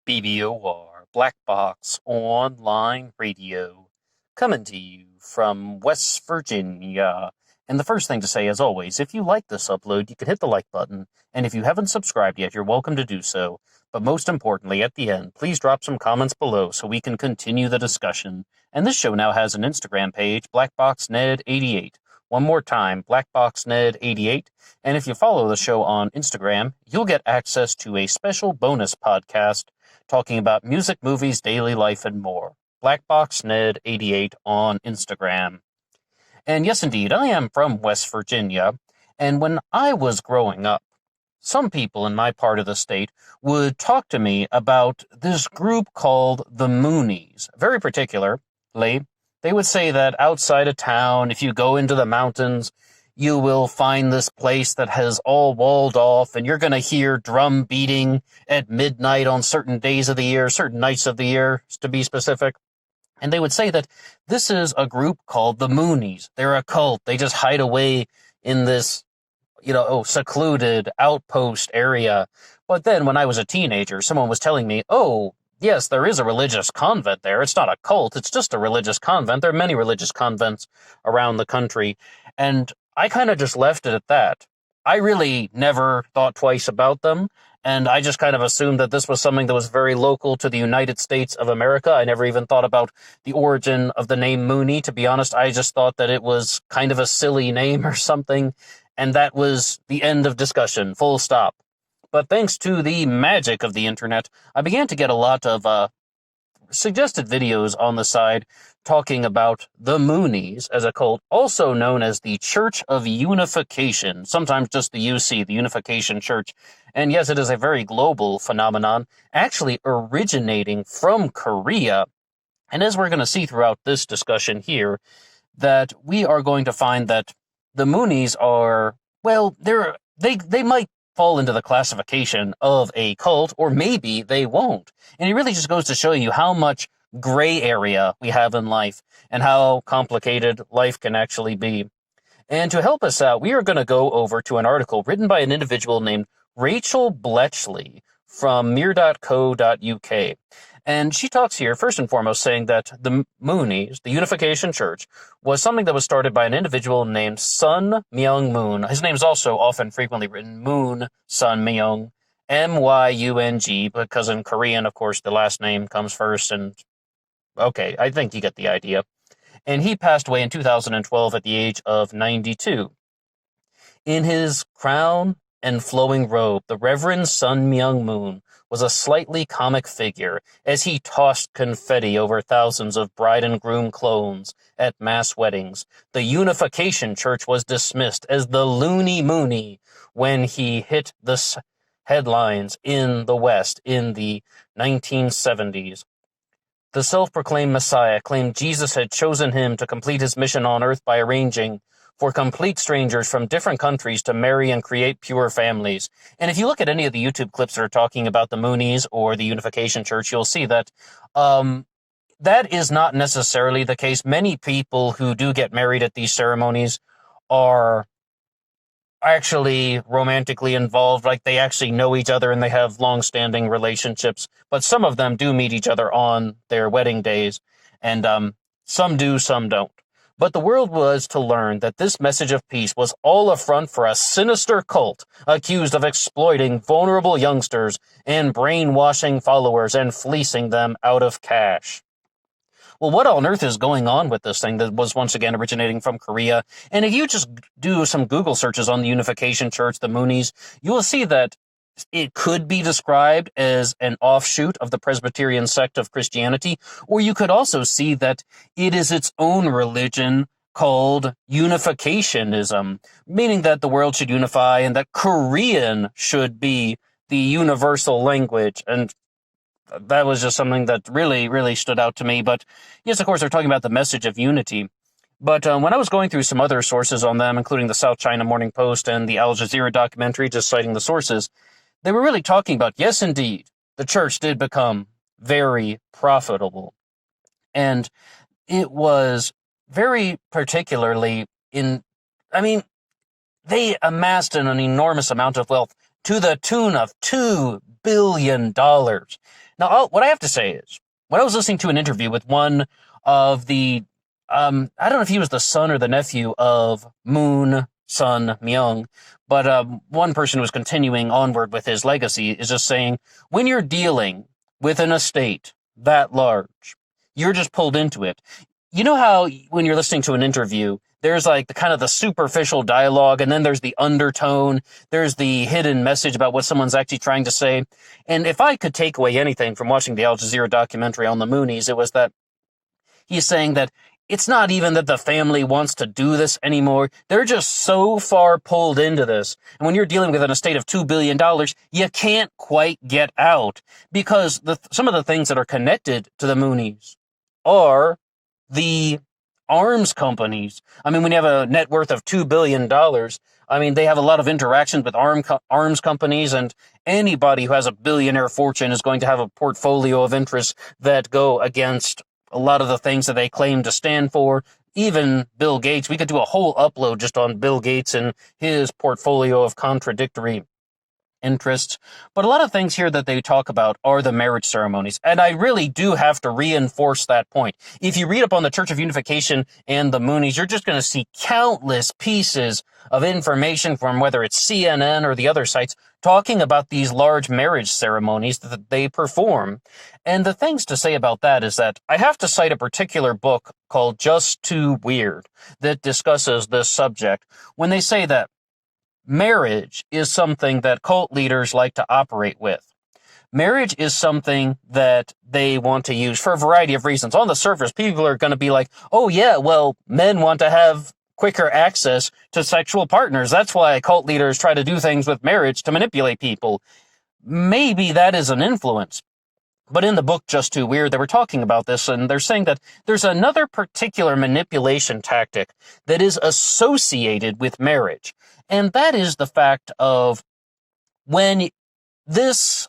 BBOR, Black Box Online Radio, coming to you from West Virginia. And the first thing to say, as always, if you like this upload, you can hit the like button, and if you haven't subscribed yet, you're welcome to do so. But most importantly, at the end, please drop some comments below so we can continue the discussion. And this show now has an Instagram page, BlackBoxNed88. One more time, BlackBoxNed88. And if you follow the show on Instagram, you'll get access to a special bonus podcast talking about music, movies, daily life, and more. BlackBoxNed88 on Instagram. And yes, indeed, I am from West Virginia, and when I was growing up, some people in my part of the state would talk to me about this group called the Moonies. Very particularly, they would say that outside of town, if you go into the mountains, you will find this place that has all walled off, and you're going to hear drum beating at midnight on certain days of the year, certain nights of the year, to be specific. And they would say that this is a group called the Moonies. They're a cult. They just hide away in this, secluded outpost area. But then when I was a teenager, someone was telling me, oh, yes, there is a religious convent there. It's not a cult. It's just a religious convent. There are many religious convents around the country. And I kind of just left it at that. I really never thought twice about them, and I just kind of assumed that this was something that was very local to the United States of America. I never even thought about the origin of the name Mooney. To be honest, I just thought that it was kind of a silly name or something, and that was the end of discussion, full stop. But thanks to the magic of the internet, I began to get a lot of suggested videos on the side talking about the Moonies as a cult, also known as the Church of Unification, sometimes just the UC, the Unification Church. And yes, it is a very global phenomenon, actually originating from Korea. And as we're going to see throughout this discussion here, that we are going to find that the Moonies are, well, they might fall into the classification of a cult, or maybe they won't. And it really just goes to show you how much gray area we have in life and how complicated life can actually be. And to help us out, we are going to go over to an article written by an individual named Rachel Bletchley from mir.co.uk. And she talks here, first and foremost, saying that the Moonies, the Unification Church, was something that was started by an individual named Sun Myung Moon. His name is also often frequently written Moon Sun Myung, M-Y-U-N-G, because in Korean, of course, the last name comes first, and okay, I think you get the idea. And he passed away in 2012 at the age of 92. In his crown and flowing robe, the Reverend Sun Myung Moon was a slightly comic figure as he tossed confetti over thousands of bride and groom clones at mass weddings. The Unification Church was dismissed as the Loony Mooney when he hit the headlines in the West in the 1970s. The self-proclaimed Messiah claimed Jesus had chosen him to complete his mission on earth by arranging for complete strangers from different countries to marry and create pure families. And if you look at any of the YouTube clips that are talking about the Moonies or the Unification Church, you'll see that that is not necessarily the case. Many people who do get married at these ceremonies are actually romantically involved, like they actually know each other and they have long-standing relationships. But some of them do meet each other on their wedding days, and some do, some don't. But the world was to learn that this message of peace was all a front for a sinister cult accused of exploiting vulnerable youngsters and brainwashing followers and fleecing them out of cash. Well, what on earth is going on with this thing that was once again originating from Korea? And if you just do some Google searches on the Unification Church, the Moonies, you will see that it could be described as an offshoot of the Presbyterian sect of Christianity, or you could also see that it is its own religion called Unificationism, meaning that the world should unify and that Korean should be the universal language. And that was just something that really, really stood out to me. But yes, of course, they're talking about the message of unity. But when I was going through some other sources on them, including the South China Morning Post and the Al Jazeera documentary, just citing the sources, they were really talking about, yes, indeed, the church did become very profitable. And it was very particularly they amassed an enormous amount of wealth to the tune of $2 billion. Now, what I have to say is, when I was listening to an interview with one of the, I don't know if he was the son or the nephew of Moon Sun Myung, but one person who was continuing onward with his legacy is just saying, when you're dealing with an estate that large, you're just pulled into it. You know how when you're listening to an interview, there's like the kind of the superficial dialogue, and then there's the undertone, there's the hidden message about what someone's actually trying to say. And if I could take away anything from watching the Al Jazeera documentary on the Moonies, it was that he's saying that it's not even that the family wants to do this anymore. They're just so far pulled into this. And when you're dealing with an estate of $2 billion, you can't quite get out, because some of the things that are connected to the Moonies are the arms companies. I mean, when you have a net worth of $2 billion, I mean, they have a lot of interactions with arms companies, and anybody who has a billionaire fortune is going to have a portfolio of interests that go against a lot of the things that they claim to stand for. Even Bill Gates, we could do a whole upload just on Bill Gates and his portfolio of contradictory interests. But a lot of things here that they talk about are the marriage ceremonies. And I really do have to reinforce that point. If you read up on the Church of Unification and the Moonies, you're just going to see countless pieces of information from whether it's CNN or the other sites talking about these large marriage ceremonies that they perform. And the things to say about that is that I have to cite a particular book called Just Too Weird that discusses this subject, when they say that marriage is something that cult leaders like to operate with. Marriage is something that they want to use for a variety of reasons. On the surface, people are going to be like, oh yeah, well, men want to have quicker access to sexual partners. That's why cult leaders try to do things with marriage to manipulate people. Maybe that is an influence. But in the book Just Too Weird, they were talking about this, and they're saying that there's another particular manipulation tactic that is associated with marriage. And that is the fact of when this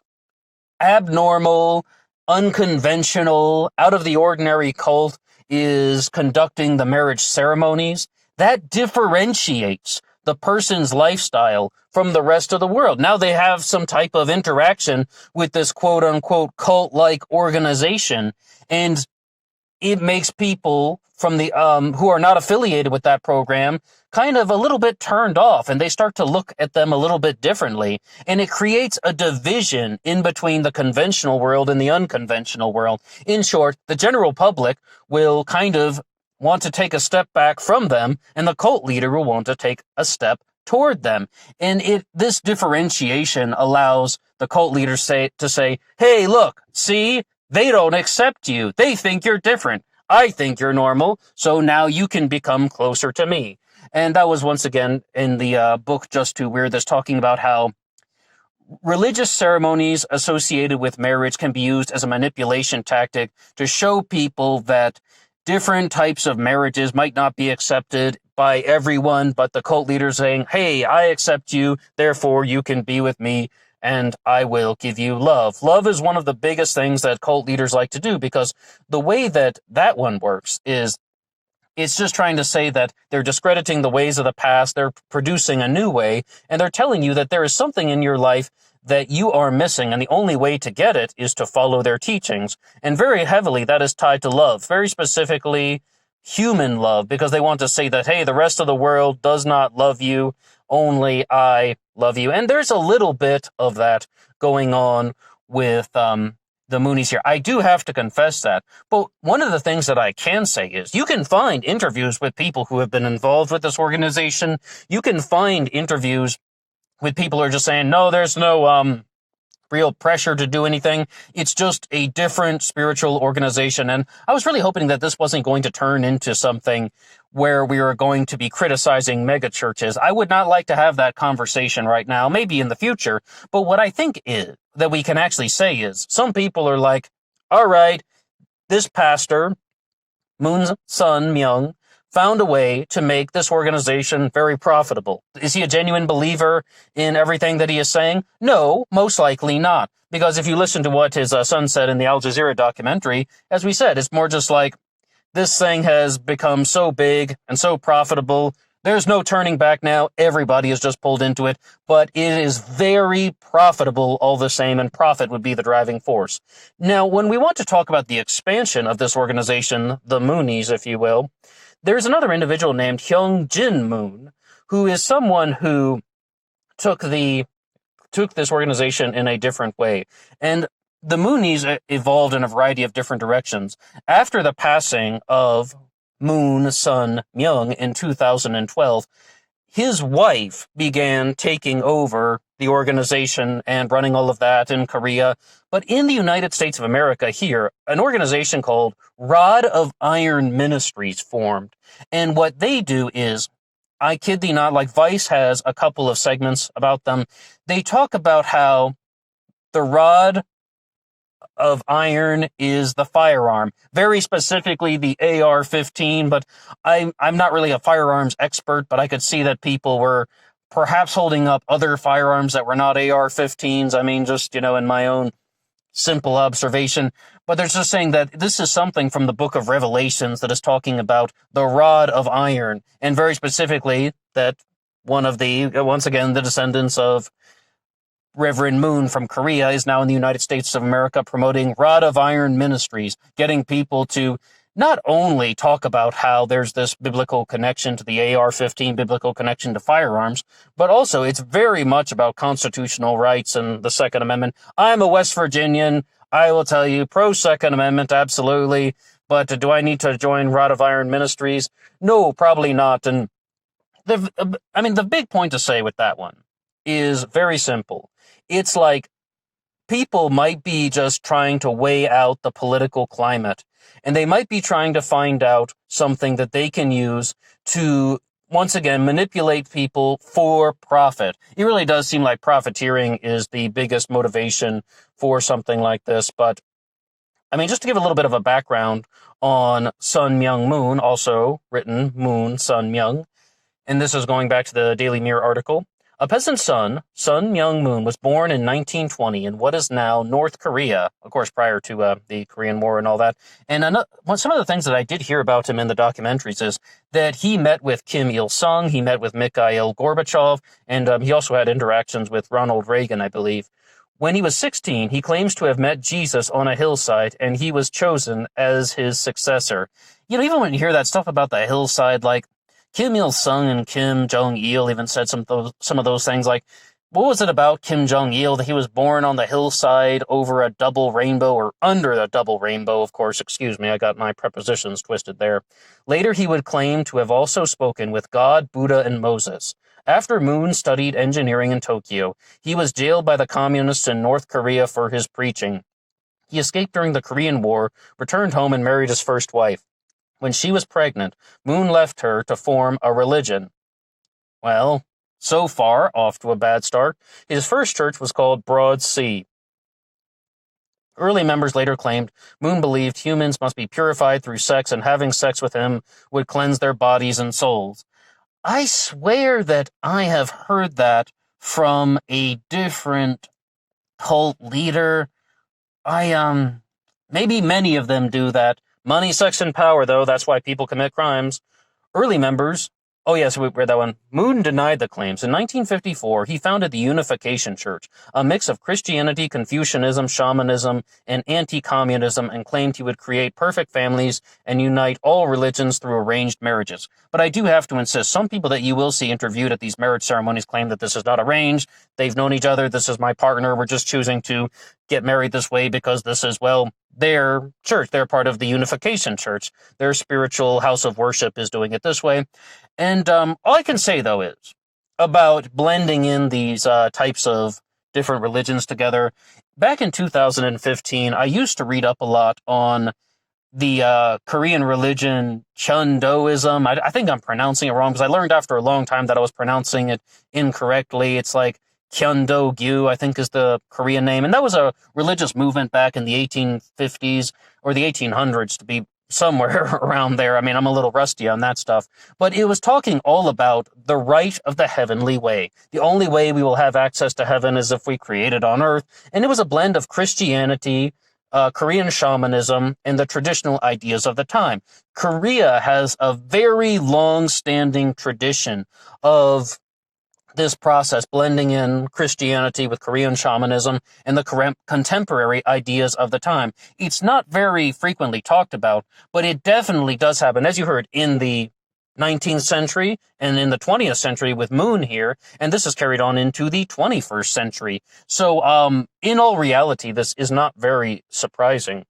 abnormal, unconventional, out-of-the-ordinary cult is conducting the marriage ceremonies, that differentiates the person's lifestyle from the rest of the world. Now they have some type of interaction with this quote-unquote cult-like organization, and it makes people from the who are not affiliated with that program kind of a little bit turned off, and they start to look at them a little bit differently, and it creates a division in between the conventional world and the unconventional world. In short, the general public will kind of want to take a step back from them, and the cult leader will want to take a step toward them. And this differentiation allows the cult leader to say, hey, look, see, they don't accept you. They think you're different. I think you're normal, so now you can become closer to me. And that was once again in the book Just Too Weird, that's talking about how religious ceremonies associated with marriage can be used as a manipulation tactic to show people that different types of marriages might not be accepted by everyone, but the cult leader saying, hey, I accept you, therefore you can be with me, and I will give you love. Love is one of the biggest things that cult leaders like to do, because the way that one works is it's just trying to say that they're discrediting the ways of the past, they're producing a new way, and they're telling you that there is something in your life that you are missing, and the only way to get it is to follow their teachings. And very heavily, that is tied to love, very specifically human love, because they want to say that, hey, the rest of the world does not love you, only I love you. And there's a little bit of that going on with the Moonies here. I do have to confess that. But one of the things that I can say is you can find interviews with people who have been involved with this organization. You can find interviews with people who are just saying, no, there's no real pressure to do anything. It's just a different spiritual organization. And I was really hoping that this wasn't going to turn into something where we are going to be criticizing mega churches. I would not like to have that conversation right now, maybe in the future. But what I think is that we can actually say is some people are like, all right, this pastor, Moon Sun Myung, found a way to make this organization very profitable. Is he a genuine believer in everything that he is saying? No, most likely not. Because if you listen to what his son said in the Al Jazeera documentary, as we said, it's more just like, this thing has become so big and so profitable There's no turning back now. Everybody is just pulled into it, but it is very profitable all the same, and profit would be the driving force. Now, when we want to talk about the expansion of this organization, the Moonies, if you will, there's another individual named Hyung Jin Moon, who is someone who took this organization in a different way. And the Moonies evolved in a variety of different directions. After the passing of Moon Sun Myung in 2012, his wife began taking over the organization and running all of that in Korea. But in the United States of America here, an organization called Rod of Iron Ministries formed. And what they do is, I kid thee not, like Vice has a couple of segments about them. They talk about how the Rod of Iron is the firearm, very specifically the AR-15, but I'm not really a firearms expert, but I could see that people were perhaps holding up other firearms that were not AR-15s. I mean, just, in my own simple observation, but they're just saying that this is something from the book of Revelations that is talking about the rod of iron, and very specifically that once again, the descendants of Reverend Moon from Korea is now in the United States of America promoting Rod of Iron Ministries, getting people to not only talk about how there's this biblical connection to the AR-15, biblical connection to firearms, but also it's very much about constitutional rights and the Second Amendment. I'm a West Virginian. I will tell you, pro-Second Amendment, absolutely. But do I need to join Rod of Iron Ministries? No, probably not. And the big point to say with that one is very simple. It's like people might be just trying to weigh out the political climate, and they might be trying to find out something that they can use to, once again, manipulate people for profit. It really does seem like profiteering is the biggest motivation for something like this. But, just to give a little bit of a background on Sun Myung Moon, also written Moon Sun Myung, and this is going back to the Daily Mirror article. A peasant's son, Sun Myung Moon, was born in 1920 in what is now North Korea, of course, prior to the Korean War and all that. And some of the things that I did hear about him in the documentaries is that he met with Kim Il-sung, he met with Mikhail Gorbachev, and he also had interactions with Ronald Reagan, I believe. When he was 16, he claims to have met Jesus on a hillside, and he was chosen as his successor. Even when you hear that stuff about the hillside, like, Kim Il-sung and Kim Jong-il even said some of those things, like, what was it about Kim Jong-il that he was born on the hillside over a double rainbow, or under a double rainbow, of course, excuse me, I got my prepositions twisted there. Later, he would claim to have also spoken with God, Buddha, and Moses. After Moon studied engineering in Tokyo, he was jailed by the communists in North Korea for his preaching. He escaped during the Korean War, returned home, and married his first wife. When she was pregnant, Moon left her to form a religion. Well, so far, off to a bad start. His first church was called Broad Sea. Early members later claimed Moon believed humans must be purified through sex, and having sex with him would cleanse their bodies and souls. I swear that I have heard that from a different cult leader. Maybe many of them do that. Money, sex, and power, though, that's why people commit crimes. Early members, oh yes, we read that one. Moon denied the claims. In 1954, he founded the Unification Church, a mix of Christianity, Confucianism, shamanism, and anti-communism, and claimed he would create perfect families and unite all religions through arranged marriages. But I do have to insist, some people that you will see interviewed at these marriage ceremonies claim that this is not arranged, they've known each other, this is my partner, we're just choosing to get married this way because this is, their church. They're part of the Unification Church. Their spiritual house of worship is doing it this way. And all I can say, though, is about blending in these types of different religions together. Back in 2015, I used to read up a lot on the Korean religion Chundoism. I think I'm pronouncing it wrong because I learned after a long time that I was pronouncing it incorrectly. It's like Gyeondo-gyu, I think is the Korean name. And that was a religious movement back in the 1850s or the 1800s, to be somewhere around there. I'm a little rusty on that stuff. But it was talking all about the right of the heavenly way. The only way we will have access to heaven is if we create it on earth. And it was a blend of Christianity, Korean shamanism, and the traditional ideas of the time. Korea has a very long-standing tradition of this process, blending in Christianity with Korean shamanism and the contemporary ideas of the time. It's not very frequently talked about, but it definitely does happen, as you heard, in the 19th century and in the 20th century with Moon here, and this is carried on into the 21st century. So, in all reality, this is not very surprising.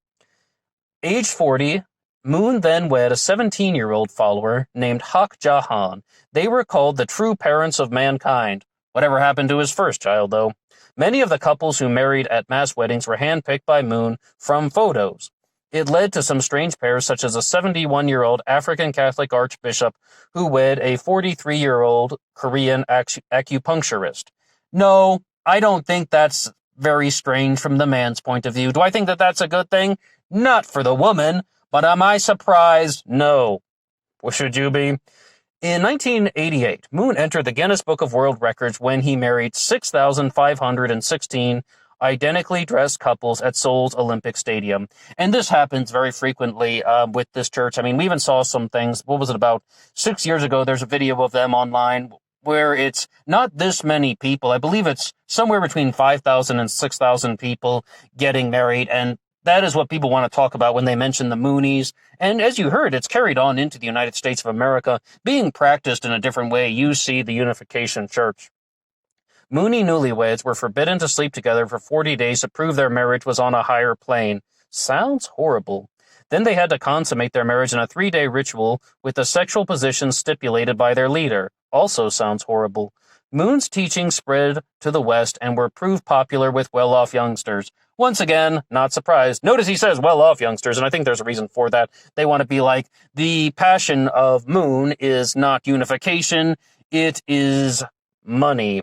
Age 40, Moon then wed a 17-year-old follower named Hak Jahan. They were called the true parents of mankind. Whatever happened to his first child, though? Many of the couples who married at mass weddings were handpicked by Moon from photos. It led to some strange pairs, such as a 71-year-old African Catholic archbishop who wed a 43-year-old Korean acupuncturist. No, I don't think that's very strange from the man's point of view. Do I think that that's a good thing? Not for the woman, but am I surprised? No. Well, should you be? In 1988, Moon entered the Guinness Book of World Records when he married 6,516 identically dressed couples at Seoul's Olympic Stadium. And this happens very frequently with this church. I mean, we even saw some things. What was it, about 6 years ago? There's a video of them online where it's not this many people. I believe it's somewhere between 5,000 and 6,000 people getting married. And that is what people want to talk about when they mention the Moonies. And as you heard, it's carried on into the United States of America, being practiced in a different way. You see the Unification Church. Mooney newlyweds were forbidden to sleep together for 40 days to prove their marriage was on a higher plane. Sounds horrible. Then they had to consummate their marriage in a 3-day ritual with the sexual positions stipulated by their leader. Also sounds horrible. Moon's teachings spread to the West and were proved popular with well-off youngsters. Once again, not surprised. Notice he says well-off youngsters, and I think there's a reason for that. They want to be like, the passion of Moon is not unification, it is money.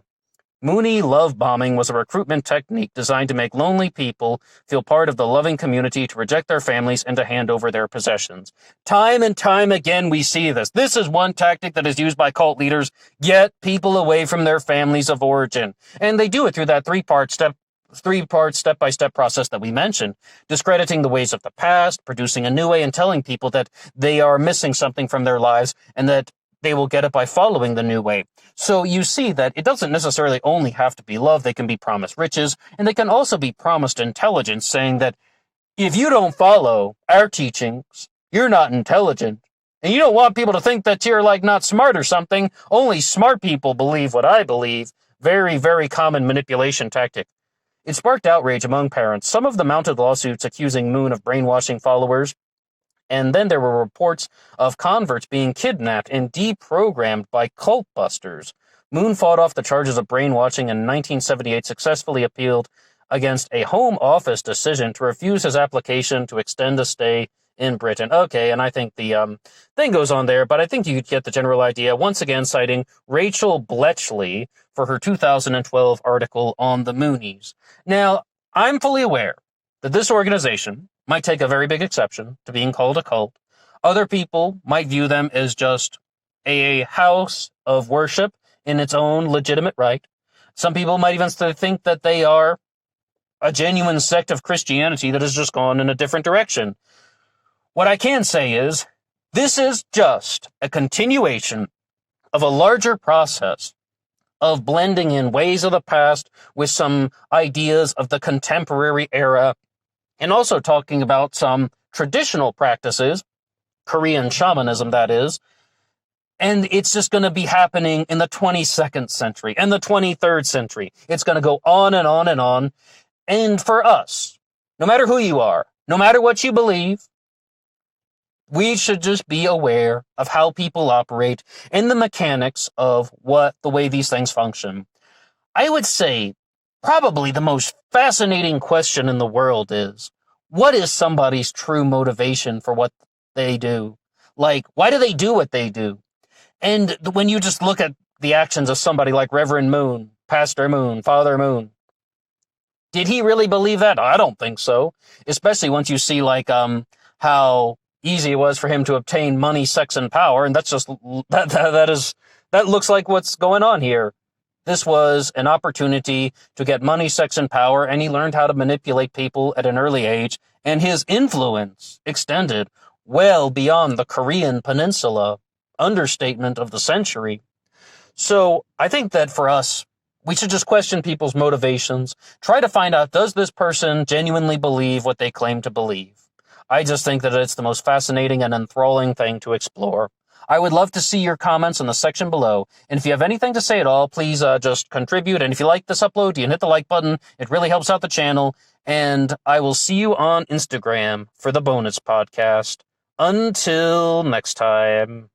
Mooney love bombing was a recruitment technique designed to make lonely people feel part of the loving community, to reject their families, and to hand over their possessions. Time and time again, we see this. This is one tactic that is used by cult leaders: get people away from their families of origin. And they do it through that three-part step-by-step process that we mentioned, discrediting the ways of the past, producing a new way, and telling people that they are missing something from their lives and that they will get it by following the new way. So you see that it doesn't necessarily only have to be love. They can be promised riches, and they can also be promised intelligence, saying that if you don't follow our teachings, you're not intelligent. And you don't want people to think that you're like not smart or something. Only smart people believe what I believe. Very, very common manipulation tactic. It sparked outrage among parents. Some of them mounted lawsuits accusing Moon of brainwashing followers. And then there were reports of converts being kidnapped and deprogrammed by cult busters. Moon fought off the charges of brainwashing and in 1978 successfully appealed against a Home Office decision to refuse his application to extend a stay in Britain. Okay, and I think the thing goes on there, but I think you get the general idea. Once again, citing Rachel Bletchley for her 2012 article on the Moonies. Now, I'm fully aware that this organization might take a very big exception to being called a cult. Other people might view them as just a house of worship in its own legitimate right. Some people might even think that they are a genuine sect of Christianity that has just gone in a different direction. What I can say is, this is just a continuation of a larger process of blending in ways of the past with some ideas of the contemporary era, and also talking about some traditional practices, Korean shamanism that is, and it's just going to be happening in the 22nd century and the 23rd century. It's going to go on and on and on. And for us, no matter who you are, no matter what you believe, we should just be aware of how people operate and the mechanics of the way these things function. I would say probably the most fascinating question in the world is, what is somebody's true motivation for what they do? Like, why do they do what they do? And when you just look at the actions of somebody like Reverend Moon, Pastor Moon, Father Moon, did he really believe that? I don't think so. Especially once you see like how easy it was for him to obtain money, sex, and power, and that's just that looks like what's going on here. This was an opportunity to get money, sex, and power, and he learned how to manipulate people at an early age, and his influence extended well beyond the Korean peninsula. Understatement of the century. So I think that for us, we should just question people's motivations, try to find out, does this person genuinely believe what they claim to believe? I just think that it's the most fascinating and enthralling thing to explore. I would love to see your comments in the section below. And if you have anything to say at all, please just contribute. And if you like this upload, you can hit the like button. It really helps out the channel. And I will see you on Instagram for the bonus podcast. Until next time.